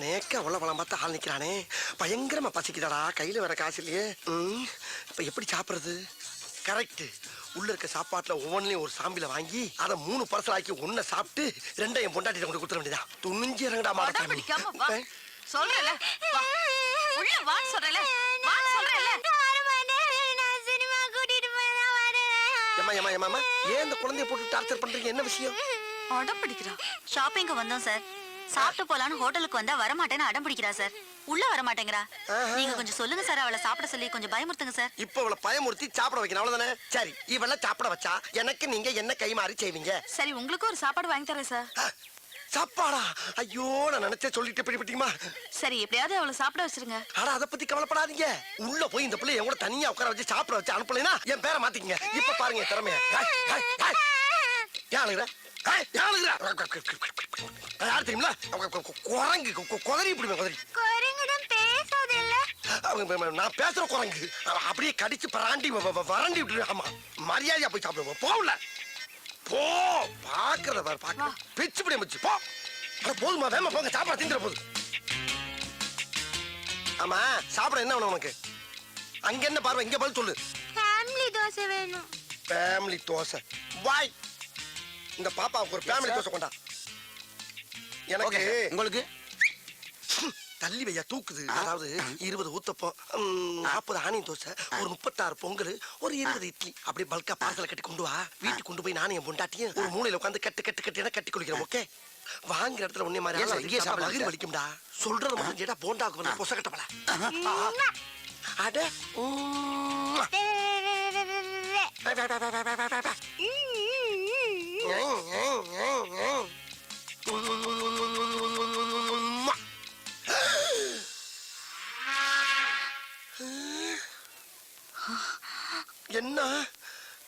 நேக்க உள்ள பார்த்தா ஆள் நிக்கிறானே, பயங்கரமா பசிக்குதாடா. கையில வேற காசு இல்லையே. இப்ப எப்படி சாப்பிடுறது? கரெக்ட். உள்ள இருக்க சாப்பாட்டுல ஒவ்வொன்றையும் ஒரு சாம்பில வாங்கி அதை 3 பார்சல் ஆக்கி ஒன்ன சாப்பிட்டு 2 என் பொண்டாட்டிட்ட கொண்டு கொடுத்துட வேண்டியதா. துணிஞ்சு இறங்கடா மாட்டேன். சொல்றல உள்ள வான்னு சொல்றல ஏன் இந்த குழந்தைய போட்டு டார்ச்சர் பண்றீங்க? என்ன விஷயம்? அடம் பிடிக்கிறா. ஷாப்பிங்க்கு வந்தோம் சார். சாப்பிட்டு போலான்னு ஹோட்டலுக்கு வந்தா வரமாட்டேன்னு அடம் பிடிக்கிறா சார். உள்ள வர மாட்டேங்கிறா. நீங்க கொஞ்சம் சொல்லுங்க சார், அவளை சாப்பிட சொல்லி கொஞ்சம் பயமுறுத்துங்க சார். இப்ப அவளை பயமுறுத்தி சாப்பிட வைக்கணும், அவ்வளவுதானே? சரி, இவள சாப்பிட வச்சா எனக்கு நீங்க என்ன கை மாறி செய்வீங்க? சரி, உங்களுக்கு ஒரு சாப்பாடு வாங்கி தரேன் சார். சாப்பாடா? ஐயோ, நான் நினைச்சே சொல்லிட்டு பிடிப்பீமா. சரி, எப்படியாவது அவளை சாப்பிட வச்சிருங்க. ஆனா அதை பத்தி கவலைப்படாதீங்க. உள்ள போய் இந்த பிள்ளை என் கூட தனியா உட்கார வச்சு சாப்பிட வச்சு அனுப்பலைன்னா என் பேரை மாத்திக்கங்க. இப்ப பாருங்க திறமைய. யார் தெரியுங்களா? குரங்கு குதறி இப்படி குதறி. நான் பேசுற குரங்கு அப்படியே கடிச்சு பராண்டி வறண்டி விட்டு. ஆமா, மரியாதையா போய் சாப்பிடுவோம். போகல போ. பாக்குறத பாரு, பாக்க பிச்சு பிடி வச்சு போ. போதுமா? வேமா போங்க, சாப்பாடு திங்கிற போது. ஆமா, சாப்பிட என்ன வேணும் உனக்கு? அங்க என்ன பார்வை, இங்க பதில் சொல்லு. ஃபேமிலி தோசை வேணும். ஃபேமிலி தோசை வாய். இந்த பாப்பாவுக்கு ஒரு ஃபேமிலி தோசை கொண்டா. எனக்கு உங்களுக்கு தள்ளி வையா தூக்குது. அதாவது 20 ஊத்தப்பம், 40 ஆனியன் தோசை, ஒரு 36 பொங்கல், ஒரு 20 இட்லி அப்படி பல்கா பார்சல கட்டி கொண்டு வா. வீட்டுக்கு கொண்டு போய் நானும் என் பொண்டாட்டியும் ஒரு மூலையில உட்காந்து கட்டி குளிக்கிறோம். ஓகே? வாங்குற இடத்துல உன்னை மாதிரி வயிறு வலிக்கும்டா. சொல்றது மட்டும் கேட்டா போண்டாக்கு வந்து பொச கட்டப்பல. அட என்ன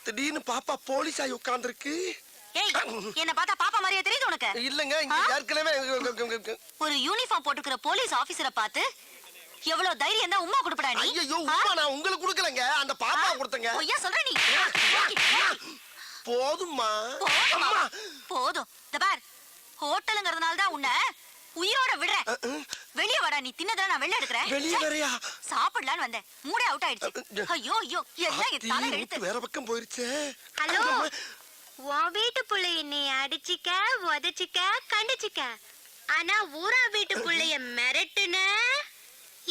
திடீர்னு பாப்பா போலீஸ் ஆகி உட்கார்ந்துருக்கு? என்ன பார்த்தா பாப்பா மாதிரியே தெரியுது உனக்கு? இல்லங்க, இங்க ஏற்கனவே ஒரு யூனிஃபார்ம் போட்டுக்கிற போலீஸ் ஆபீசரை பார்த்து எவ்வளவு தைரியம் தான் உம்மா கொடுப்படா நீ? ஐயோ, உம்மா நான் உங்களுக்கு கொடுக்கலங்க, அந்த பாப்பா கொடுத்தங்க. ஐயா சொல்ற நீ. போதும்மா. போதும். இந்த பார், ஹோட்டலுங்கிறதுனால தான் உன்னை உயிரோட விடுறேன். வெளிய வாடா, நீ தின்னதா நான் வெளிய எடுக்கறேன். வெளிய வரையா? சாப்பிடலான்னு வந்தேன், மூடே அவுட் ஆயிடுச்சு. ஐயோ ஐயோ, எல்லாம் என் தலை எழுத்து. வேற பக்கம் போயிருச்சே. ஹலோ, உன் வீட்டு புள்ளைய நீ அடிச்சிக்க, உதச்சிக்க, கண்டிச்சிக்க. ஆனா ஊரா வீட்டு புள்ளைய மிரட்டுன,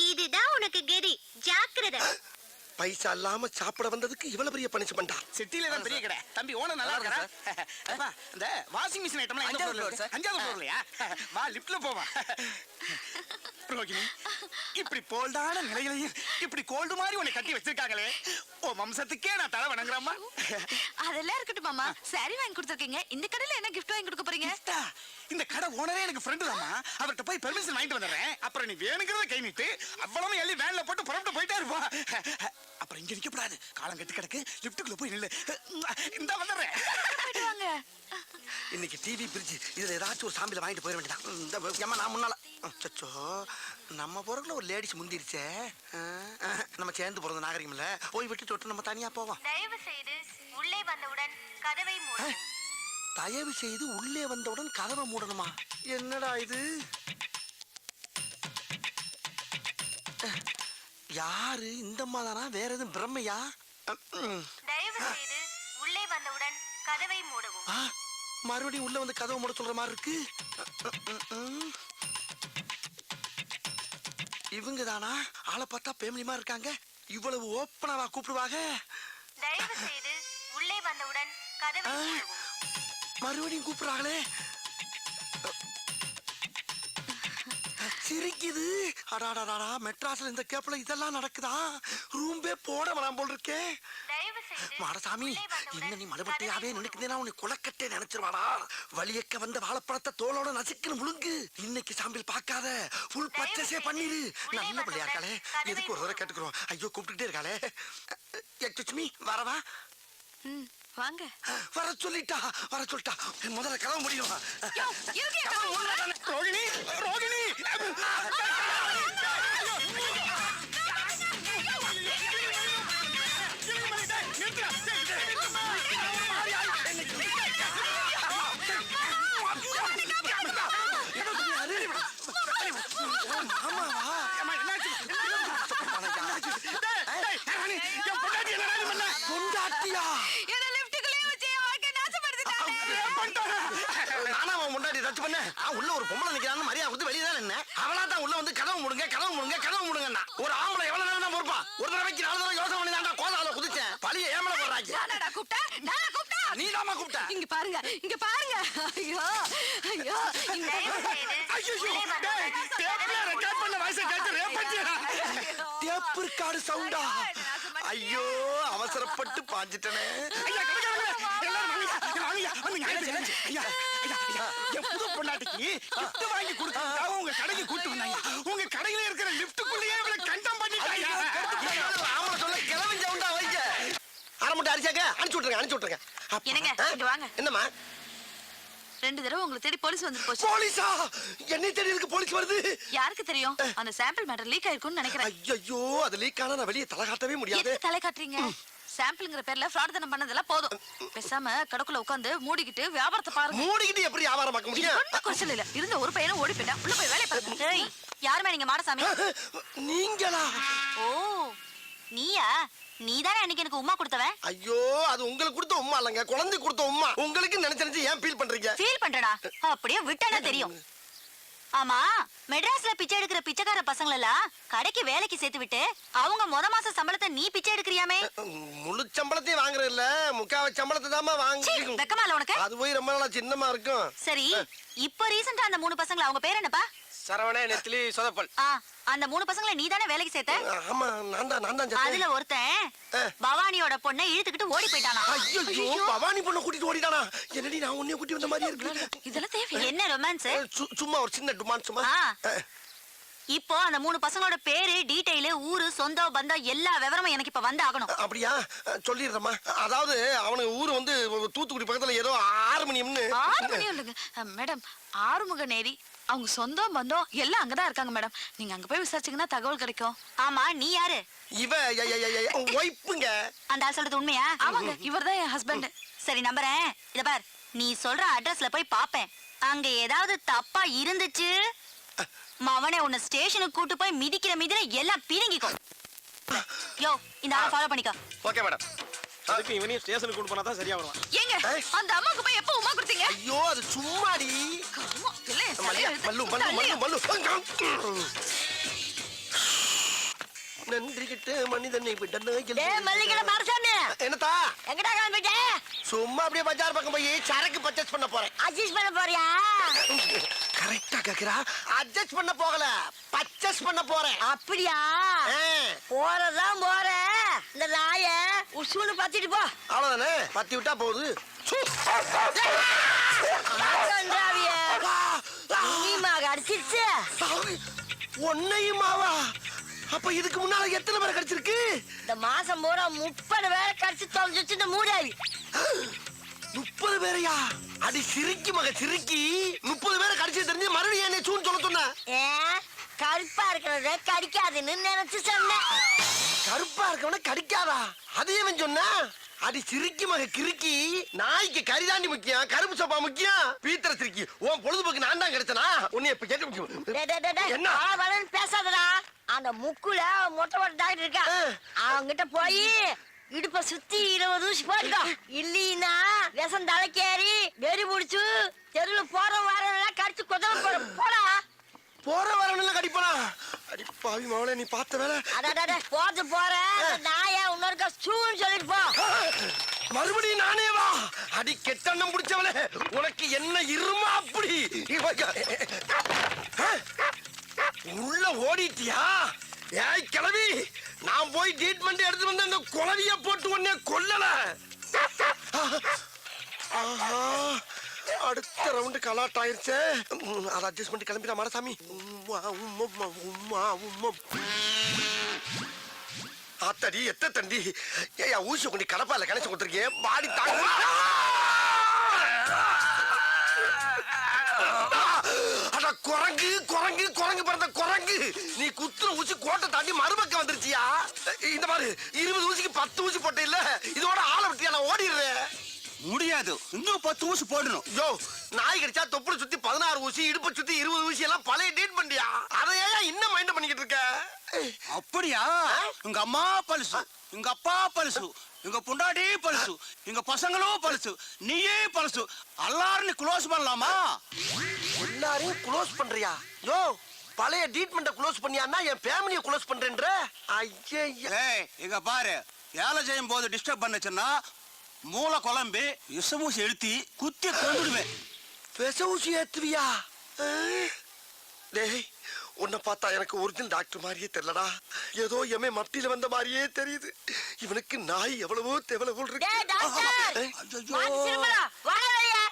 இதுதான் உனக்கு கெதி. ஜாக்கிரதை. பைசா இல்லாம சாப்பிட வந்ததுக்கு இவ்வளவு பெரிய பனிஷ்மெண்டா? சிட்டில தான் பெரிய கடை. தம்பி ஓனர் நல்லா இருக்கா? அப்பா, இந்த வாஷிங் மிஷின் ஐட்டம்லாம் எந்த ஃப்ளோர்ல இருக்கு? 5வது ஃப்ளோர்லயா? வா, லிஃப்ட்ல போவா. ரோகிணி, இப்படி போல்டான நிலையிலையும் இப்படி கோல்டு மாதிரி உன்னை கட்டி வச்சிருக்காங்களே, ஓ வம்சத்துக்கே நான் தலை வணங்குறேம்மா. அதெல்லாம் இருக்கட்டும் மாமா, சாரி வாங்கி கொடுத்துருக்கீங்க. இந்த கடையில என்ன கிஃப்ட் வாங்கி கொடுக்க போறீங்க? இந்த கடை ஓனரே எனக்கு ஃப்ரெண்டு தாமா. அவர்கிட்ட போய் பெர்மிஷன் வாங்கிட்டு வந்துடுறேன். அப்புறம் நீ வேணுங்கிறத கை நீட்டு அவ்வளவு எள்ளி வேன்ல போட்டு புறப்பட்டு போயிட்டே இருப்பா. அப்புறம் இங்க நிக்கப்படாது, காலம் கட்டி கிடக்கு. லிப்டுக்குள்ள போய் நில்லு. இந்த வந்துடுறேன். இன்னைக்கு டிவி பிரிட்ஜ் இதுல ஏதாச்சும் ஒரு சாம்பில வாங்கிட்டு போயிட வேண்டியதான். இந்த ஏமா நான் முன்னால சச்சோ, நம்ம பொருட்கள் ஒரு லேடிஸ் முந்திருச்சே. நம்ம சேர்ந்து போறது நாகரிகம் இல்ல. போய் விட்டு விட்டு நம்ம தனியா போவோம். தயவு செய்து உள்ளே வந்தவுடன் கதவை மூடு. தயவு செய்து உள்ளே வந்தவுடன் கதவை மூடணுமா? என்னடா இது? யாரு இந்த அம்மாதானா? வேற எதுவும் பிரம்மையா? தயவு செய்து உள்ளே வந்தவுடன் கதவை மூடவும். மறுபடியும் உள்ள வந்து கதவை மூட சொல்ற மாதிரி இருக்கு. இவங்க தானா? ஆளை பார்த்தா பேமிலிமா இருக்காங்க. இவ்வளவு ஓப்பனாவா கூப்பிடுவாங்க? தயவு செய்து உள்ளே வந்தவுடன் கதவை மூடவும். மறுபடியும் கூப்பிடுறாங்களே. சிரிக்குது. அடாடாடா, மெட்ராஸ்ல இந்த கேப்ல இதெல்லாம் நடக்குதா? ரூம்பே போட வேணாம் போல் இருக்கே. மாடசாமி, இன்னும் நீ மறுபடியாவே நினைக்கிறேன்னா உன்னை குலக்கட்டே நினைச்சிருவாடா. வலியக்க வந்த வாழைப்பழத்தை தோலோட நசுக்குன்னு முழுங்கு. இன்னைக்கு சாம்பிள் பார்க்காத, ஃபுல் பர்ச்சேஸே பண்ணிரு. நல்ல பிள்ளையா இருக்காளே, எதுக்கு ஒரு தடவை கேட்டுக்கிறோம். ஐயோ, கூப்பிட்டுட்டே இருக்காளே. எக்ஸ்கியூஸ் மீ, வரவா? வாங்க. வர சொல்லிட்டா. முதல்ல கதவு முடியும். ரோகிணி, ரோகிணி, நானா அவன் முன்னாடி டச் பண்ண உள்ள ஒரு பொம்பளை நிக்கிறான்னு மரியாதை கொடுத்து வெளியே தான் நின்ன அவளா தான் உள்ள வந்து கதவு முடுங்கன்னா ஒரு ஆம்பளை எவ்வளவு நேரம் தான் பொறுப்பா ஒரு தடவைக்கு 4 தடவை யோசனை பண்ணி தான்டா கோதால குதிச்சேன் பழிய ஏமல போடுறாங்க நானா கூப்பிட்டா நீ தாமா கூப்பிட்ட இங்க பாருங்க ஐயோ இந்த ஐயோ டேய் டேப்ல ரெக்கார்ட் பண்ண வாய்ஸ் கேட்டு ரேப் பண்ணியா டேப் ரெக்கார்ட் சவுண்டா ஐயோ அவசரப்பட்டு பாஞ்சிட்டனே ஐயா என் புது பொண்டாட்டிக்கு gift வாங்கி கொடுத்தா உங்க கடைக்கு கூட்டு வந்தாங்க உங்க கடையில இருக்கிற லிஃப்ட்டுக்குள்ளேயே இவளை கண்டம் பண்ணிட்டாங்க ஆமா சொல்ல கிளம்பி சவுண்டா வைங்க அரை முட்டை அரிசாக்க அனுப்பிச்சு விட்டுருங்க என்னங்க இங்க வாங்க என்னம்மா 2 தடவை உங்களை தேடி போலீஸ் வந்து போச்சு போலீஸா என்னை தேடி இருக்கு போலீஸ் வருது யாருக்கு தெரியும் அந்த சாம்பிள் மேட்டர் லீக் ஆயிருக்கும்னு நினைக்கிறேன் ஐயோ அது லீக் ஆனா நான் வெளியே தலை காட்டவே முடியாது எதுக்கு தலை காட்டுறீங்க சாம்பிள்ங்கிற பேர்ல ஃப்ராட் தான பண்ணதெல்லாம் போதும் பேசாம கடக்குள்ள உட்கார்ந்து மூடிக்கிட்டு வியாபாரத்தை பாருங்க மூடிக்கிட்டு எப்படி வியாபாரம் பார்க்க முடியும் ஒண்ணும் குறைச்சல் இல்ல இருந்த ஒரு பையனும் ஓடி போயிட்டான் உள்ள போய் வேலைய பாருங்க ஏய் யாருமே நீங்க மாடசாமி நீங்களா ஓ நீயா நீதானே அன்னைக்கு எனக்கு உமா கொடுத்தவன் ஐயோ அது உங்களுக்கு கொடுத்த உம்மா இல்லங்க குழந்தை கொடுத்த உம்மா உங்களுக்கு நினைச்சு ஏன் ஃபீல் பண்றீங்க ஃபீல் பண்றடா அப்படியே விட்டானே தெரியும் ஆமா மெட்ராஸ்ல பிச்சை எடுக்கிற பிச்சைக்கார பசங்கள எல்லாம் கடைக்கு வேலைக்கு சேர்த்து விட்டு அவங்க மாச சம்பளத்தை நீ பிச்சை எடுக்கிறியாமே முழு சம்பளத்தையும் வாங்குறது இல்ல முக்காவ சம்பளத்தை தாமா சீ, வாங்கி வெக்கமா இல்ல உனக்கு அது போய் ரொம்ப நாளா சின்னமா இருக்கும் சரி இப்போ ரீசெண்டா அந்த 3 பசங்கள அவங்க பேர் என்னப்பா சரவணே நெத்திலி சொதப்பல் அந்த 3 பசங்கள நீதானே வேலைக்கு சேர்த்த ஆமா நான் தான் அதுல செத்தேன். ஒருத்தன் பவானியோட பொண்ணை இழுத்துக்கிட்டு ஓடி போயிட்டானா ஐயோ பவானி பொண்ணை கூட்டிட்டு ஓடிட்டானா என்னடி நான் உன்னைய கூட்டி வந்த மாதிரி இருக்கு இதெல்லாம் தேவை என்ன ரொமான்ஸ் சும்மா ஒரு சின்ன டுமான் சும்மா இப்போ அந்த 3 பசங்களோட பேரு டீடைல் ஊரு சொந்தம் பந்தம் எல்லா விவரமும் எனக்கு இப்ப வந்து ஆகணும் அப்படியா சொல்லிடுறேம்மா அதாவது அவனுக்கு ஊர் வந்து தூத்துக்குடி பக்கத்துல ஏதோ 6 மணியம்னு 6 மணி இல்லைங்க மேடம் ஆறுமுக நேரி அவங்க சொந்தம் பந்தம் எல்லாம் அங்கதான் இருக்காங்க மேடம் நீங்க அங்க போய் விசாரிச்சீங்கன்னா தகவல் கிடைக்கும் ஆமா நீ யாரு இவ ஒய்ப்புங்க அந்த ஆள் சொல்றது உண்மையா ஆமாங்க இவர்தான் என் ஹஸ்பண்ட் சரி நம்புறேன் இத பார் நீ சொல்ற அட்ரஸ்ல போய் பாப்பேன் அங்க ஏதாவது தப்பா இருந்துச்சு மவனே உன்னை ஸ்டேஷனுக்கு கூட்டு போய் மிதிக்கிற எல்லாம் பிரிங்கிக்கும் யோ இந்த ஆளை ஃபாலோ பண்ணிக்கோ ஓகே மேடம் அதுக்கு இவனையும் ஸ்டேஷனுக்கு கூட்டு போனா தான் சரியா வருவான் ஏங்க அந்த அம்மாக்கு போய் எப்போ உமா கொடுத்தீங்க ஐயோ அது சும்மாடி கருமம், இல்ல, என் மல்லியா, தலையில மல்லு இழுத்து மல்லு மல்லு தலையில. மல்லு நன்றி கிட்ட மனிதனை விடனே என்னத்தா எங்கடா கிளம்பிட்டே சும்மா அப்படியே பஜார் பக்கம் போய் சரக்கு பர்ச்சேஸ் பண்ண போறேன் அட்ஜஸ்ட் பண்ண போறியா கரெக்டா கேக்குறா அட்ஜஸ்ட் பண்ண போகல பர்ச்சேஸ் பண்ண போறேன் அப்படியா போறதான் போற இந்த நாய உசுன்னு பத்திட்டு போ அவ்வளவுதானே பத்தி விட்டா போகுது அடிச்சிருச்சு ஒன்னையுமாவா அப்ப இதுக்கு முன்னால எத்தனை பேரை கிடைச்சிருக்கு இந்த மாசம் பூரா 30 பேரை கடிச்சு தொலைஞ்சிச்சு இந்த மூடாவி 30 பேரையா அடி சிரிக்கி மக சிரிக்கி 30 பேரை கடிச்சு தெரிஞ்சு மறுபடியும் என்ன சூன்னு சொல்ல சொன்ன கருப்பா இருக்கிறத கடிக்காதுன்னு நினைச்சு சொன்னேன் கருப்பா இருக்கவன கடிக்காதா அதையும் சொன்ன அடி சிரிக்கி மக கிறுக்கி நாய்க்கு கரிதாண்டி முக்கியம் கருப்பு சோப்பா முக்கியம் பீத்தர சிரிக்கி உன் பொழுதுபோக்கு நான் தான் கிடைச்சனா உன்னை இப்ப கேட்டு என்ன பேசாதடா அந்த முக்குல மொட்டை மொட்டை டாக்டர் இருக்கா அவங்கிட்ட போய் இடுப்ப சுத்தி 20 ஊசி போட்டுக்கோ இல்லீனா விஷம் தலைக்கேறி வெறி புடிச்சு தெருவுல போற வாரம் கடிச்சு கொதல போடா போற வரணும் கடிப்பனா அடி பாவி மவளே நீ பார்த்த வேலை அடடட போது போற நாய இன்னொருக்க சூன்னு சொல்லிட்டு போ மறுபடியும் நானே வா அடி கெட்டண்ணம் பிடிச்சவளே உனக்கு என்ன இருமா அப்படி உள்ள ஓடிட்டியா ஏய் கிளவி நான் போய் ட்ரீட்மெண்ட் எடுத்து வந்து அந்த குளவிய போட்டு உடனே கொல்லல ஆஹா அடுத்த ரவுண்டு கலாட் ஆயிருச்சே அதை அட்ஜஸ்ட் பண்ணி கிளம்பிடா மாடசாமி ஆத்தடி எத்த தண்டி ஏயா ஊசி கொண்டு கடப்பால கணச்சு கொடுத்துருக்கேன் பாடி தாங்க அட குரங்கு குரங்கு குரங்கு பிறந்த குரங்கு நீ குத்துற ஊசி கோட்டை தாண்டி மறுபக்கம் வந்துருச்சியா இந்த மாதிரி 20 ஊசிக்கு 10 ஊசி போட்ட இல்ல இதோட ஆளை விட்டியா நான் ஓடிடுறேன் முடியாது இன்னும் 10 ஊசி போடணும் யோ நாய் கடிச்சா தொப்புளை சுத்தி 16 ஊசி இடுப்பை சுத்தி 20 ஊசி எல்லாம் பழைய டேட் பண்ணியா அதை ஏன் இன்னும் மைண்ட் பண்ணிக்கிட்டு இருக்க அப்படி அப்படியா? உங்க அம்மா பல்சு, உங்க அப்பா பல்சு, உங்க பொண்டாட்டி பல்சு, உங்க பசங்களும் பல்சு, நீயே பல்சு. எல்லாரும் க்ளோஸ் பண்ணலாமா? எல்லாரையும் க்ளோஸ் பண்றியா? யோ பழைய ட்ரீட்மெண்ட க்ளோஸ் பண்ணியான்னா என் ஃபேமிலியை க்ளோஸ் பண்றேன்ற. ஐயே ஏய் இங்க பாரு, வேலை செய்யும் போது டிஸ்டர்ப் பண்ணுச்சுன்னா மூளை குழம்பு விஷமூசி எழுத்தி குத்தி கொண்டுடுவேன். விச ஊசி ஏத்துவியா? டேய் உன்னை பார்த்தா எனக்கு ஒரிஜினல் டாக்டர் மாதிரியே தெரியலடா. ஏதோ எமே மத்தியில வந்த மாதிரியே தெரியுது. இவனுக்கு நாய் எவ்வளவோ தெவளவோ இருக்கு. டேய் டாக்டர், ஐயோ, மாத்தி சிறுமலா, வாடா வெளியே.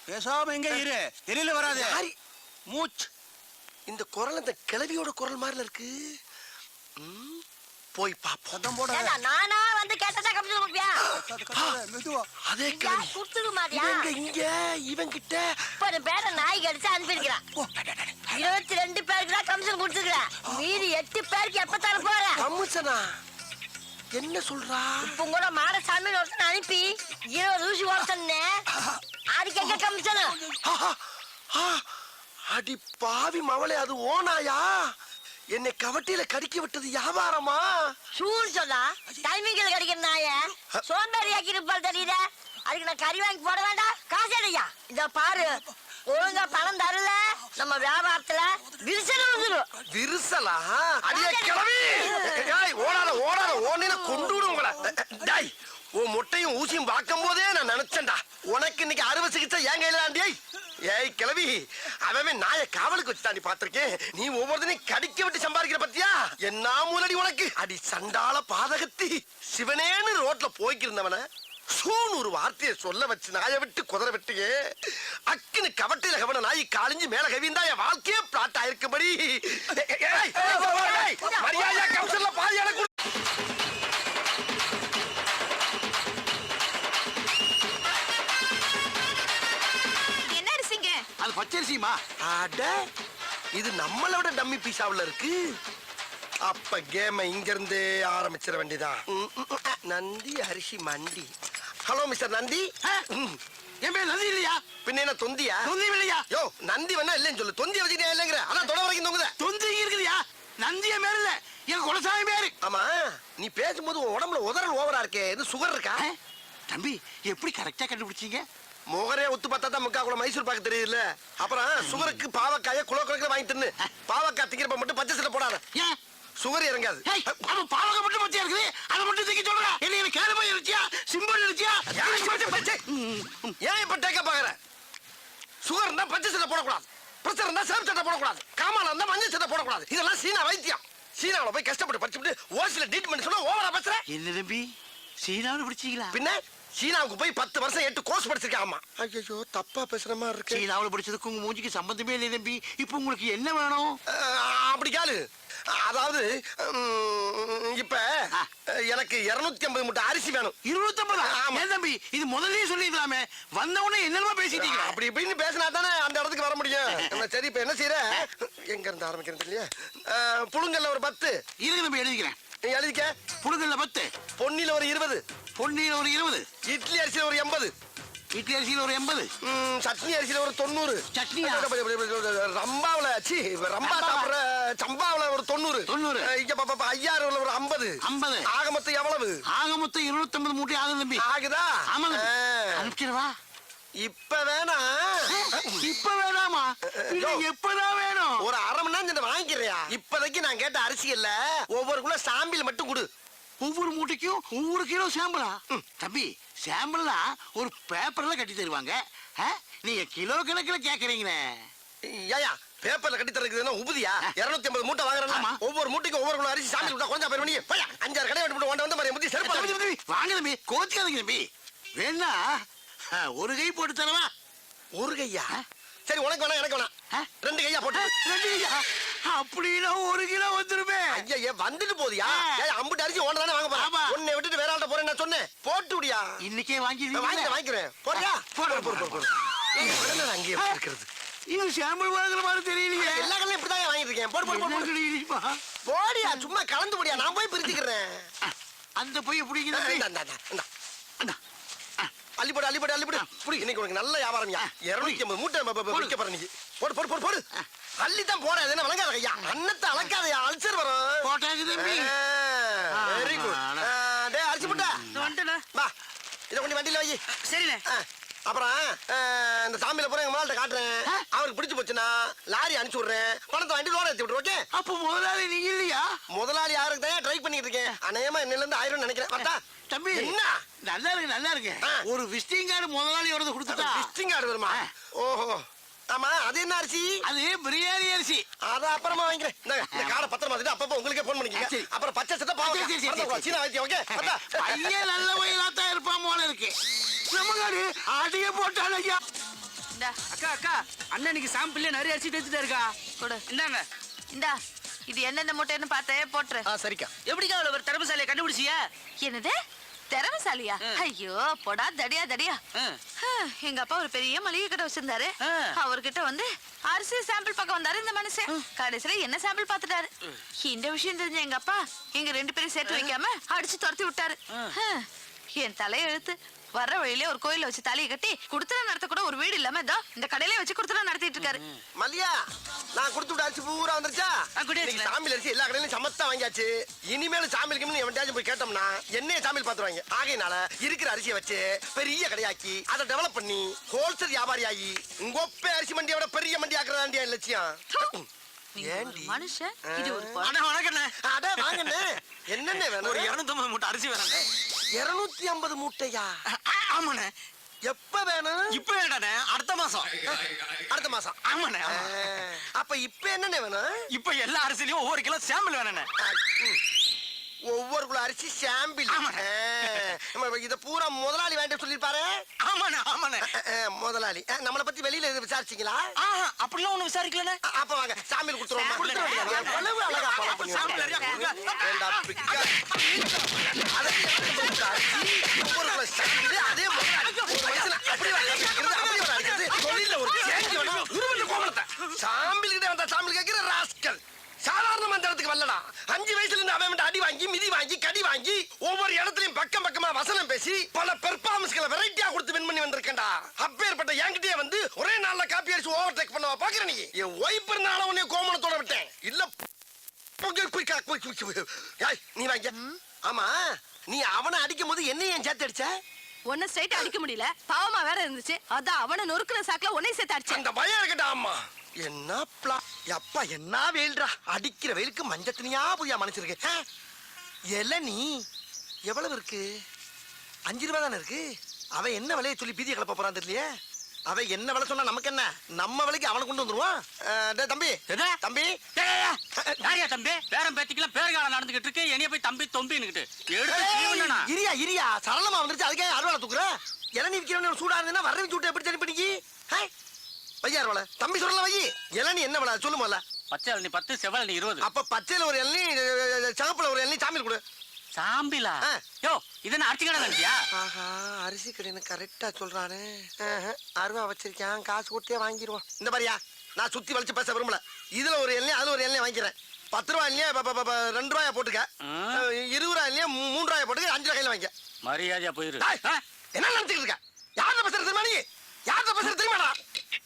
பேசாம எங்க இரு, வெளியில வராது. யாரி? மூச்சு. இந்த குரல் இந்த கிழவியோட குரல் மாதிரில இருக்கு. போய் பாப்போம். சத்தம் போட. ஏண்டா, நானா வந்து கேட்டதா கமிஷன் கொடுப்பியா? மெதுவா. அதே இங்க கிழவி கொடுத்துக்க மாட்டியா? இங்க இவன் கிட்ட 30 பேரை நாய் கடிச்சு அனுப்பியிருக்கிறான். 22 பேருக்கு தான் கமிஷன் கொடுத்துருக்கிறேன். மீதி 8 பேருக்கு எப்ப தர போற? கம்முசனா என்ன சொல்றா? இப்ப கூட மாடசாமி ஒருத்தன் அனுப்பி 20 ஊசி ஓடுத்தன்னு அதுக்கு எங்க கமிஷன்? ஆஹா, ஆ, அடி பாவி மவளே, அது ஓனாயா? என்னை கவட்டியில கடிக்க விட்டது வியாபாரமா? சூன்னு சொன்னா டைமிங்கில் கிடைக்கிற நாய சோம்பேறி ஆக்கி இருப்பாள் தெரியுதா? அதுக்கு நான் கறி வாங்கி போட வேண்டாம், காசு அடையா. இத பாரு, ஒழுங்கா பணம் தரல நம்ம வியாபாரத்துல விரிசல் வந்துடும். விரிசலா? அடியே கிளவி! ஏய் ஓடாத ஓடாத, ஓடின கொண்டு விடு உங்களை. டேய் உன் முட்டையும் ஊசியும் பார்க்கும் போதே நான் நினைச்சேன்டா உனக்கு இன்னைக்கு அறுவை சிகிச்சை என் கையில தாண்டி. ஏய் கிளவி, அவன் நாய காவலுக்கு வச்சு தாண்டி பாத்திருக்கேன். நீ ஒவ்வொருத்தனையும் கடிக்க விட்டு சம்பாதிக்கிற பத்தியா? என்ன மூலடி உனக்கு? அடி சண்டால பாதகத்தி, சிவனேன்னு ரோட்ல போய்க்கிருந்தவன சூன்னு ஒரு வார்த்தையை சொல்ல வச்சு நாயை விட்டு குதிரை விட்டியே. அக்குன்னு கவட்டையில கவன நாய் காலிஞ்சு மேல கவிந்தா என் வாழ்க்கையே பிளாட் ஆயிருக்கும்படி. மரியாதையா கவுன்சிலர்ல பாதி எனக்கு என்ன அரிசிங்க? அது பச்சரிசிமா? அட இது நம்மளை விட டம்மி பீஸாவுல இருக்கு. அப்ப கேம இங்க இருந்து ஆரம்பிச்சிட வேண்டியதான். நந்தி அரிசி மண்டி. Hello mister Nandi. என் பேர் நந்தி இல்லையா? பின்ன என்ன தொந்தியா? தொந்தி இல்லையா? யோ நந்தி வேணா இல்லைன்னு சொல்லு, தொந்தி வச்சுக்கிட்டே இல்லைங்கிற. அதான் தொட வரைக்கும் தொங்குத. தொந்தி இருக்குதுயா? நந்திய பேர் இல்ல, என் குலசாமி பேரு. ஆமா நீ பேசும்போது உன் உடம்புல உதறல் ஓவரா இருக்கே, இது சுகர் இருக்கா? தம்பி எப்படி கரெக்டா கண்டுபிடிச்சீங்க? முகரே ஒத்து பார்த்தா தான் முக்கா கூட மைசூர் பாக்கு தெரியுதுல்ல. அப்புறம் சுகருக்கு பாவக்காய குலோ குலக்கிற வாங்கி தின்னு. பாவக்காய் திங்கிறப்ப மட்டும் பச்சை சட்டை போடாத, ஏன் சுகர் இறங்காது. அவன் பாவக மட்டும் பச்சையா இருக்குது, அதை மட்டும் தூக்கி சொல்றா. என்ன கேளுமா இருச்சியா, சிம்பிள் இருச்சியா? ஏன் இப்ப டேக்க பாக்குற? சுகர் இருந்தா பச்சை சட்டை போடக்கூடாது, பிரஷர் இருந்தா சேவ் சட்டை போடக்கூடாது, காமால இருந்தா மஞ்சள் சட்டை போடக்கூடாது. இதெல்லாம் சீனா வைத்தியம். சீனாவுல போய் கஷ்டப்பட்டு படிச்சுட்டு ஓசில ட்ரீட்மெண்ட் சொல்ல ஓவரா பேசுற. என்ன தம்பி சீனாவில் பிடிச்சீங்களா? பின்ன சீனாவுக்கு போய் 10 வருஷம் 8 கோர்ஸ் படிச்சிருக்காமா. ஐயோ தப்பா பேசுற மாதிரி இருக்கு. சீனாவில் படிச்சதுக்கு உங்க மூஞ்சிக்கு சம்பந்தமே இல்லை தம்பி. இப்போ உங்களுக்கு என்ன வேணும்? அப்படி கேளு. அதாவது இப்ப எனக்கு 250 மூட்டை அரிசி வேணும். 250? ஆமா. ஏன் தம்பி இது முதல்லயே சொல்லிடலாமே, வந்த உடனே என்னமா பேசிட்டீங்க? அப்படி இப்படின்னு பேசினா தானே அந்த இடத்துக்கு வர முடியும். சரி இப்ப என்ன செய்யற? எங்க இருந்து ஆரம்பிக்கிறது இல்லையா? புழுங்கல்ல ஒரு 10 இருக்கு தம்பி, எழுதிக்கிறேன். எழுதிக்க. புழுங்கல்ல 10, பொன்னில ஒரு 20, பொன்னியில ஒரு 20, இட்லி அரிசியில ஒரு 80, இட்லி அரிசியில ஒரு 80, சட்னி அரிசியில ஒரு 90, சட்னியா? ரம்பாவுல ரம்பா சாப்பிடுற சம்பாவுல ஒரு 90, 90, இங்க ஐயாறுல ஒரு 50. 50 ஆக மொத்தம் எவ்வளவு? ஆக மொத்தம் 250 மூட்டை ஆகுது தம்பி. ஆகுதா? ஆமாங்க. அனுப்பிச்சிடவா? இப்ப வேணா? இப்ப வேணாமா? எப்பதான் வேணும்? ஒரு அரை மணி நேரம் வாங்கிக்கிறியா? இப்போதைக்கு நான் கேட்ட அரிசி இல்ல, ஒவ்வொரு குள்ள சாம்பிள் மட்டும் கொடு. ஒவ்வொரு மூட்டைக்கும் ஒவ்வொரு கிலோ சாம்பிளா? தம்பி சாம்பிள் தான் ஒரு பேப்பர்ல கட்டி தருவாங்க, நீங்க கிலோ கணக்குல கேக்குறீங்களே. ஏயா பேப்பர்ல கட்டி தரதுன்னா உபதியா? 250 மூட்டை வாங்குறேன்னா ஒவ்வொரு மூட்டைக்கும் ஒவ்வொரு குள்ள அரிசி சாம்பிள் விட்டா கொஞ்சம் பேர் பண்ணி 5-6 கடை விட்டு வந்த மாதிரி முந்தி செருப்பு வாங்க தம்பி, கோச்சிக்காதீங்க தம்பி. வேணா ஒரு கை போட்டு தரவா? ஒரு கையா? சரி உனக்கு வேணா எனக்கு வேணா 2 கையா போட்டு. 2 கையா? அப்படின்னா 1 கிலோ வந்துருமே. ஐயா வந்துட்டு போதியா? அம்புட்டு அரிசி ஒண்ணு தானே வாங்க போறா? உன்னை விட்டுட்டு வேற ஆள்கிட்ட போறேன் நான் சொன்னேன். போட்டு விடியா? இன்னைக்கே வாங்கிக்கிறேன். போறியா? போடு. அங்கேயே இருக்கிறது. இது சாம்பிள் வாங்குற மாதிரி தெரியலையே. எல்லா கல்லையும் இப்படிதான் வாங்கிட்டு இருக்கேன். போடு. போடியா, சும்மா கலந்து போடியா, நான் போய் பிரிச்சுக்கிறேன். அந்த போய் எப்படி அள்ளிப்போடு. புடி, இன்னைக்கு உனக்கு நல்ல வியாபாரம்யா. 250 மூட்டை விற்க போற நீ. போடு. அள்ளித்தான் போறேன், என்ன விளங்காத ஐயா. அன்னத்தை அளக்காதயா, அல்சர் வரும். போட்டாச்சு தம்பி. சரிண்ணே. அப்புறம் இந்த சாமியில பூரா எங்க முதலாளிட்ட காட்டுறேன். அவருக்கு பிடிச்சு போச்சுன்னா லாரி அனுப்பிச்சு விடுறேன். பணத்தை வாங்கிட்டு லோன் ஏத்தி விட்டுரு. ஓகே? அப்ப முதலாளி நீங்க இல்லையா? முதலாளி யாருக்கு தான் ட்ரை பண்ணிட்டு இருக்கேன். அநேகமா இன்னில இருந்து 1000 நினைக்கிறேன். பார்த்தா தம்பி என்ன நல்லா இருக்கு நல்லா இருக்கு. ஒரு விசிட்டிங் கார்டு முதலாளியோட கொடுத்துட்டா விசிட்டிங் கார்டு வருமா? ஓஹோ. ஆமா, அது என்ன அரிசி? அது பிரியாணி அரிசி. அத அப்புறமா வாங்கிக்கிறேன். இந்த கார்டை பத்திரமா வச்சுட்டு அப்பப்ப உங்களுக்கே போன் பண்ணிக்கங்க. சரி. அப்புறம் பச்சை சட்டை பாவம் சரி, சரி, சரி. சீனா வைத்தியம். ஓகே? பார்த்தா பையன் நல்ல வயலா தான் இருப்பான் போல இருக்கு. நம்ம காடு அடிய போட்டான் ஐயா. இந்தா அக்கா அக்கா அண்ணனுக்கு சாம்பிள்ல நிறைய அரிசி எடுத்துட்டு இருக்கா. கொடு. இந்தாங்க. இந்தா இது என்னென்ன மூட்டைன்னு பார்த்தே போட்டுரு. சரிக்கா. எப்படிக்கா அவ்வளவு ஒரு திறமசாலியை கண்டுபிடிச்சியா? என்னது திறமசாலியா? ஐயோ போடா தடியா தடியா. எங்க அப்பா ஒரு பெரிய மளிகை கடை வச்சிருந்தாரு. அவர்கிட்ட வந்து அரிசி சாம்பிள் பார்க்க வந்தாரு இந்த மனுஷன். கடைசியில என்ன சாம்பிள் பார்த்துட்டாரு. இந்த விஷயம் தெரிஞ்ச எங்க அப்பா எங்க 2 பேரும் சேர்த்து வைக்காம அடிச்சு துரத்தி விட்டாரு. என் தலையை எழுத்து வர்ற வழியிலே ஒரு கோயில வச்சு தலையை கட்டி குடுத்தன நடத்த கூட ஒரு வீடு இல்லாம இதோ இந்த கடையிலே வச்சு குடுத்தன நடத்திட்டு இருக்காரு. மல்லியா, நான் கொடுத்து விட்ட அரிசி பூரா வந்துருச்சா? இன்னைக்கு சாமியில் அரிசி எல்லா கடையிலும் சமத்தா வாங்கியாச்சு. இனிமேலும் சாமிலுக்கு எவன்டாச்சும் போய் கேட்டோம்னா என்னைய சாமியில் பாத்துருவாங்க. ஆகையினால இருக்கிற அரிசியை வச்சு பெரிய கடையாக்கி அதை டெவலப் பண்ணி ஹோல்சேல் வியாபாரி ஆகி உங்கொப்பே அரிசி மண்டியை விட பெரிய மண்டி ஆக்குறதாண்டியா லட்சியம். நீங்க ஒரு மனுஷன் இது ஒரு அண்ணா வணக்கண்ணே. அட வாங்கண்ணே. என்னென்ன வேணும்? ஒரு 250 மூட்டை அரிசி வேணும். 250 மூட்டையா? ஆமாண்ணே. எப்ப வேணும்? இப்ப வேண்டாண்ணே, அடுத்த மாசம். அடுத்த மாசம். ஆமாண்ணே. அப்ப இப்ப என்னென்ன வேணும்? இப்ப எல்லா அரிசிலையும் ஒவ்வொரு கிலோ சாம்பிள் வேணுண்ணே. ஒவ்வொரு கிலோ அரிசி சாம்பிள். இத பூரா முதலாளி வேண்டாம் சொல்லிருப்பாரு. ஆமாண்ணே ஆமாண்ணே. முதலாளி நம்மளை பத்தி வெளியில எதுவும் விசாரிச்சீங்களா? அப்படிலாம் ஒண்ணு விசாரிக்கலண்ணே. அப்ப வாங்க சாமியில் கொடுத்துருவோம். எவ்வளவு அழகா பணம் பண்ணி சாம்பிள் நிறைய கொடுங்க. ஒவ்வொரு கிலோ சாம்பிள் அதே முதலாளி ஒரு வயசுல அப்படி அடிக்கிறது தொழில ஒரு சேஞ்ச் வேணும். சாம்பிள் கிட்ட வந்தா சாம்பிள் கேட்கிற ராஸ்கல் சாதாரண மந்திரத்துக்கு வரலடா. 5 வயசுல இருந்து அவன் அடி வாங்கி மிதி வாங்கி கடி வாங்கி ஒவ்வொரு இடத்துலயும் பக்கம் பக்கமா வசனம் பேசி பல பெர்ஃபார்மன்ஸ்களை வெரைட்டியா கொடுத்து வின் பண்ணி வந்திருக்கேன்டா. அப்பேற்பட்ட என்கிட்டயே வந்து ஒரே நாள்ல காப்பி அடிச்சு ஓவர் டேக் பண்ணவா பாக்குற நீ? என் ஒய்ஃப் இருந்தாலும் உன்னை கோமணத்தோட விட்டேன். இல்ல நீ வாங்க. ஆமா, நீ அவனை அடிக்கும் போது என்ன ஏன் சேர்த்து அடிச்ச? ஒன்னும் ஸ்ட்ரைட்டா அடிக்க முடியல, பாவமா வேற இருந்துச்சு. அதான் அவனை நொறுக்குற சாக்குல உன்னை சேர்த்து அடிச்சேன். அந்த பயம் இருக்கட்டா. அம்மா என்ன அப்பா என்ன வெயில்டா. அடிக்கிற வெயிலுக்கு மஞ்சள் தனியா புரியா மனுஷருக்கு. நீ எவ்வளவு இருக்கு? 5 ரூபா தானே இருக்கு. அவன் என்ன விலையை சொல்லி பீதியை கிளப்ப போறான் தெரியலையே. அவன் என்ன விலை சொன்னா நமக்கு என்ன? நம்ம விலைக்கு அவனை கொண்டு வந்துருவான். தம்பி தம்பி யாரியா தம்பி? பேரம் பேத்திக்கலாம் பேர்காலம் நடந்துகிட்டு இருக்கு. என்னைய போய் தம்பி தொம்பின்னுகிட்டு இரியா சரளமா வந்துருச்சு. அதுக்கே அறுவாலை தூக்குற. இளநீ விற்கிறவன சூடா இருந்தா வரவி சூட்டை எப்படி தனி பண்ணிக்கி? வையார் வலை தம்பி சொல்லல வை. இளநீ என்ன விலை சொல்லுமல்ல? பச்சை இளநீ 10, செவல் இளநீ 20. அப்ப பச்சையில ஒரு இளநீ, சிவப்புல ஒரு இளநீ சாமியில் கொடு. சாம்பிலா? யோ இது என்ன அரிசி கடை தானியா? ஆஹா, அரிசி கடைன்னு கரெக்டா சொல்றானே. அருவா வச்சிருக்கேன், காசு கொடுத்தே வாங்கிடுவோம். இந்த மாதிரியா நான் சுத்தி வலிச்சு பேச விரும்பல. இதுல ஒரு எண்ணெய் அதுல ஒரு எண்ணெய் வாங்கிக்கிறேன். 10 ரூபாய் இல்லையா 2 ரூபாயா போட்டுக்க. 20 ரூபாய் இல்லையா 3 ரூபாயா போட்டுக்க. 5 ரூபாய் கையில வாங்கிக்க. மரியாதையா போயிரு. என்ன நினைச்சுட்டு இருக்க? யார்கிட்ட பேசுற தெரியுமா நீ? யார்கிட்ட பேசுற தெரியுமாடா?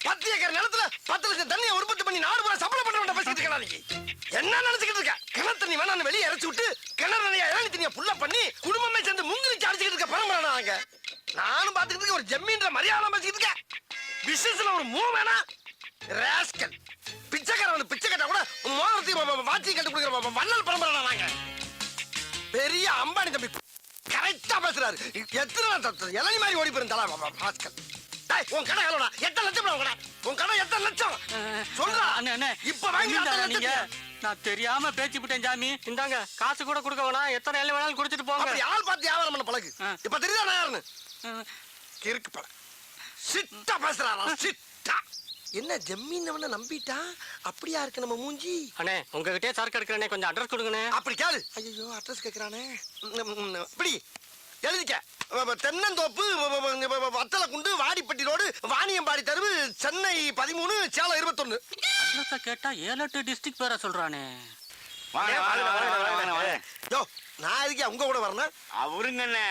10 ஏக்கர் நிலத்துல 10 லட்சம் தண்ணியை உற்பத்தி பண்ணி 4 ரூபாய் சம்பளம் பண்றவன் பேசிட்டு இருக்கா நீ? என்ன நினைச்சுக்கிட்டு இருக்க? கிணறு தண்ணி வேணான்னு வெளியே இறச்சி விட்டு கிணறு நிறைய இளநீ தண்ணியை புள்ள பண்ணி குடும்பமே சேர்ந்து முங்கிலிச்சு அடிச்சுக்கிட்டு இருக்க பரம்பரை நாங்க. நானும் பாத்துக்கிட்டு இருக்க. ஒரு ஜம்மீன்ற மரியாதை பேசிக்கிட்டு இருக்க. பிசினஸ்ல ஒரு மூவ் வேணா ராஸ்கல். பிச்சைக்காரன் பிச்சை கட்டா கூட மோதிரத்தையும் வாட்சி கட்டு கொடுக்குற வள்ளல் பரம்பரை நாங்க. பெரிய அம்பானி தம்பி கரெக்டா பேசுறாரு. எத்தனை இளநீ மாதிரி ஓடி போயிருந்தா ராஸ்கல். உன் கடை எவ்வளோடா? 8 லட்சம். உன் கடை 8 லட்சம் சொல்றா. இப்ப வாங்கி நான் தெரியாம பேச்சு விட்டேன் சாமி. இந்தாங்க காசு கூட கொடுக்க வேணாம். எத்தனை எல்லாம் வேணாலும் குடிச்சிட்டு போங்க. அப்படி ஆள் பார்த்து வியாபாரம் பண்ண பழகு. இப்ப தெரியுதா நான் யாருன்னு? கிறுக்கு பட சிட்டா பேசுறாரா சிட்டா. என்ன ஜம்மீன் நம்பிட்டா? அப்படியா இருக்கு நம்ம மூஞ்சி? அண்ணே உங்ககிட்டயே சரக்கு எடுக்கிறேனே, கொஞ்சம் அட்ரஸ் கொடுங்கண்ணே. அப்படி கேளு. ஐயோ அட்ரஸ் கேக்குறானே. இப்படி எழுதிக்க. தென்னந்தோப்பு, வத்தல குண்டு, வாடிப்பட்டி ரோடு, வாணியம்பாடி தெருவு, சென்னை 13, சேலம் 21. அட்ரஸ கேட்டா 7-8 டிஸ்ட்ரிக்ட் பேரை சொல்றானே. வாங்க வாங்க வாங்க வாங்க வாங்க யோ நான் எதுக்கு உங்க கூட வரணும்? அவருங்கண்ணே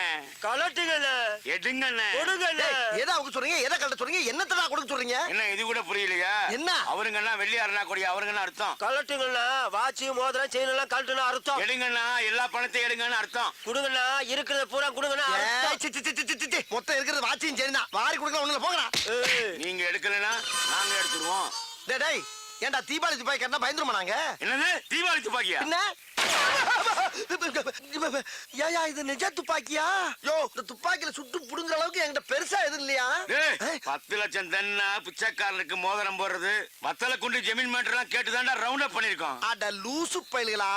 கலட்டுங்கண்ணே எடுங்கண்ணே கொடுங்கண்ணே எதை அவங்க சொல்றீங்க, எதை கட்ட சொல்றீங்க, என்னத்தடா கொடுக்க சொல்றீங்க? என்ன இது கூட புரியலையா? என்ன? அவருங்கண்ணா வெள்ளியாருனா கொடி அவருங்கண்ணா அர்த்தம். கலட்டுங்கண்ணா வாட்சி மோதிரம் செயின் எல்லாம் கலட்டுனா அர்த்தம். எடுங்கண்ணா எல்லா பணத்தையும் எடுங்கன்னு அர்த்தம். கொடுங்கண்ணா இருக்கிறத பூரா கொடுங்கண்ணா அர்த்தம். ஏய், C, C, C, C, C, C. மொத்தம் இருக்கிறது வாட்சியும் சரிதான், வாரி கொடுக்கலாம் ஒண்ணுல போங்கடா. நீங்க எடுக்கலனா நாங்க எடுத்துருவோம். டேய் டேய், ஏன்டா தீபாவளி துப்பாக்கி கட்டினா பயந்துருமா நாங்க? என்னது தீபாவளி துப்பாக்கியா? என்ன ஏயா இது நிஜ துப்பாக்கியா? யோ இந்த துப்பாக்கியில சுட்டு புடுங்குற அளவுக்கு என்கிட்ட பெருசா எதுவும் இல்லையா? டேய், 10 லட்சம் தன்னா பிச்சைக்காரனுக்கு மோதிரம் போடுறது வத்தல குண்டு ஜமீன் மேட்டர்லாம் கேட்டுதான்டா ரவுண்ட் அப் பண்ணிருக்கோம். அட லூசு பயல்களா,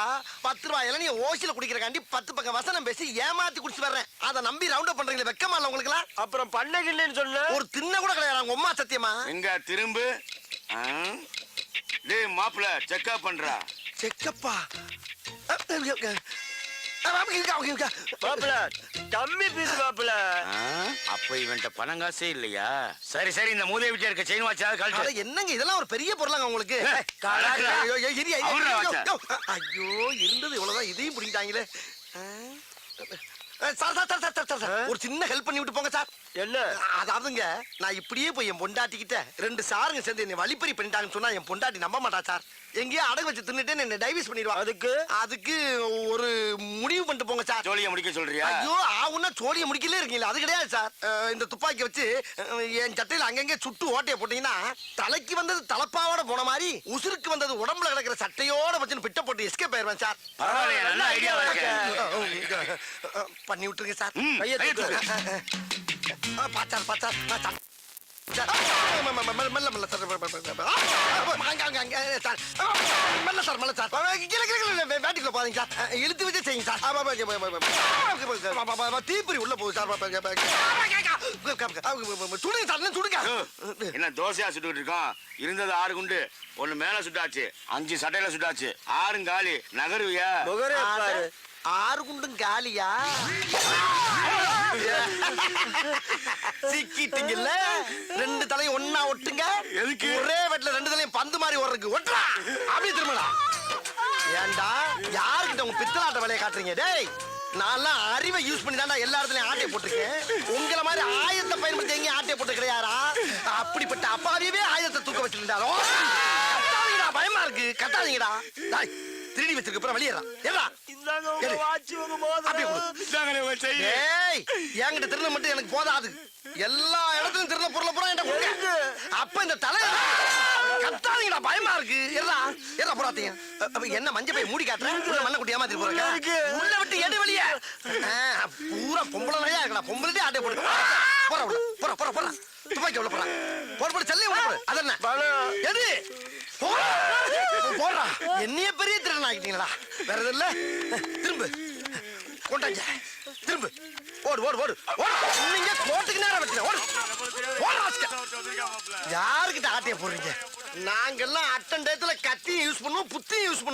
10 ரூபாய் இளநீ ஓசில குடிக்கிறக்காண்டி 10 பக்கம் வசனம் பேசி ஏமாத்தி குடிச்சு வர்றேன். அதை நம்பி ரவுண்ட் அப் பண்றீங்களே, வெக்கமா இல்ல உங்களுக்கு எல்லாம்? அப்புறம் பண்ணகில்லைன்னு சொன்ன ஒரு தின்ன கூட கிடையாது உங்க அம்மா சத்தியமா. எங்க திரும்பு. டேய் மாப்ள செக்அப் பண்றா. செக்கப்பா மாப்பிள டம்மி பீஸ் மாப்பிள. அப்ப இவன்ட்ட பணம் காசே இல்லையா? சரி சரி இந்த மூதே வீட்டுல இருக்க செயின் வாட்சாவது கழட்டு. என்னங்க இதெல்லாம் ஒரு பெரிய பொருளாங்க உங்களுக்கு? கலக்குறா. ஐயோ, ஐயோ, இரு, ஐயோ, அவர்ரா ஐயோ, வாட்சா. ஐயோ. ஐயோ இருந்தது இவ்வளவுதான், இதையும் பிடிக்கிட்டாங்களே. Sir sir sir sir sir ஒரு சின்ன ஹெல்ப் பண்ணி விட்டு போங்க சார். என்ன? அதாவதுங்க நான் இப்படியே போய் என் பொண்டாட்டிக்கிட்ட 2 சாருங்க சேர்ந்து என்னை வழிப்பறி பண்ணிட்டாங்கன்னு சொன்னா என் பொண்டாட்டி நம்ப மாட்டா சார். எங்கேயோ அடகு வச்சு தின்னுட்டு என்ன டைவர்ஸ் பண்ணிடுவா. அதுக்கு ஒரு முடிவு பண்ணிட்டு போங்க சார். ஜோலியை முடிக்க சொல்றியா? ஐயோ ஆவுன்னா சோழியை முடிக்கலே இருக்கீங்களா? அது கிடையாது சார். இந்த துப்பாக்கி வச்சு என் சட்டையில அங்கங்க சுட்டு ஓட்டைய போட்டீங்கன்னா தலைக்கு வந்தது தலப்பாவோட போன மாதிரி உசுருக்கு வந்தது உடம்புல கிடக்கிற சட்டையோட வச்சு பிட்ட போட்டு எஸ்கேப் ஆயிருவேன் சார். பரவாயில்லையா, நல்ல ஐடியாவா இருக்கு. பண்ணி விட்டுருங்க சார். கையை தூக்கு. பாச்சார் பாச்சார் பாச்சார். மெல்ல மெல்ல சார், மெல்ல சார் மெல்ல சார். வேட்டிக்குள்ள போறீங்க சார், இழுத்து வச்சு செய்யுங்க சார். தீப்பொறி உள்ள போகுது சார். சுடுங்க சார், சுடுங்க. என்ன தோசையா சுட்டுக்கிட்டு இருக்கோம்? இருந்தது 6 குண்டு, 1 மேல சுட்டாச்சு, 5 சட்டையில சுட்டாச்சு, 6 காலி. நகருவியா? 6 குண்டும் காலியா? சிக்கிட்டீங்கல்ல, 2 தலையும் ஒண்ணா ஒட்டுங்க. எதுக்கு? ஒரே வெட்ல 2 தலையும் பந்து மாதிரி ஓடுறதுக்கு. ஒட்டுறா அப்படியே திரும்படா. ஏண்டா யாருக்கிட்ட உங்க பித்தலாட்ட வேலையை காட்டுறீங்க? டேய் நான்லாம் அறிவை யூஸ் பண்ணி தான்டா எல்லா இடத்துலயும் ஆட்டையை போட்டிருக்கேன். உங்களை மாதிரி ஆயுதத்தை பயன்படுத்தி எங்கேயும் ஆட்டையை போட்டு கிடையாரா? அப்படிப்பட்ட அப்பாவியவே ஆயுதத்தை தூக்க வச்சிருந்தாரோ. கத்தாதீங்கடா, பயமா இருக்கு. கத்தாதீங்கடா. திருடி வச்சிருக்க அப்புறம் வெளியேறா. ஏறா என்கிட்ட திருட மட்டும் எனக்கு போதாது. எல்லா இடத்துலயும் திருட பொருளை பூரா என்கிட்ட கொடுங்க. அப்ப இந்த தலை கத்தாதீங்கடா, பயமா இருக்கு. எறா எறா போறாதீங்க. என்ன மஞ்சள் பை மூடி காட்டுறேன், மண்ணை குட்டி ஏமாத்தி போறேன். உள்ள விட்டு எடு வெளியே. பூரா பொம்பளை நிறையா இருக்கடா. பொம்பளை ஆட்டை போடு. போற போற போற போற துப்பாக்கி உள்ள போற. போட போட செல்லே உள்ள போடு. அதென்ன எது போடுறா. என்னைய பெரிய திருடன் ஆகிட்டீங்களா? வேற எதுவும் இல்ல. திரும்ப கொண்டாங்க. திரும்ப ஓடு ஓடு ஓடு ஓடு. நீங்க கோட்டுக்கு நேரம் வச்சுங்க. ஓடு யாருக்கிட்ட ஆட்டைய போடுறீங்க? நாங்கெல்லாம் அட்டன் டயத்துல கத்தியும் யூஸ் பண்ணுவோம், புத்தியும் யூஸ் பண்ணுவோம்.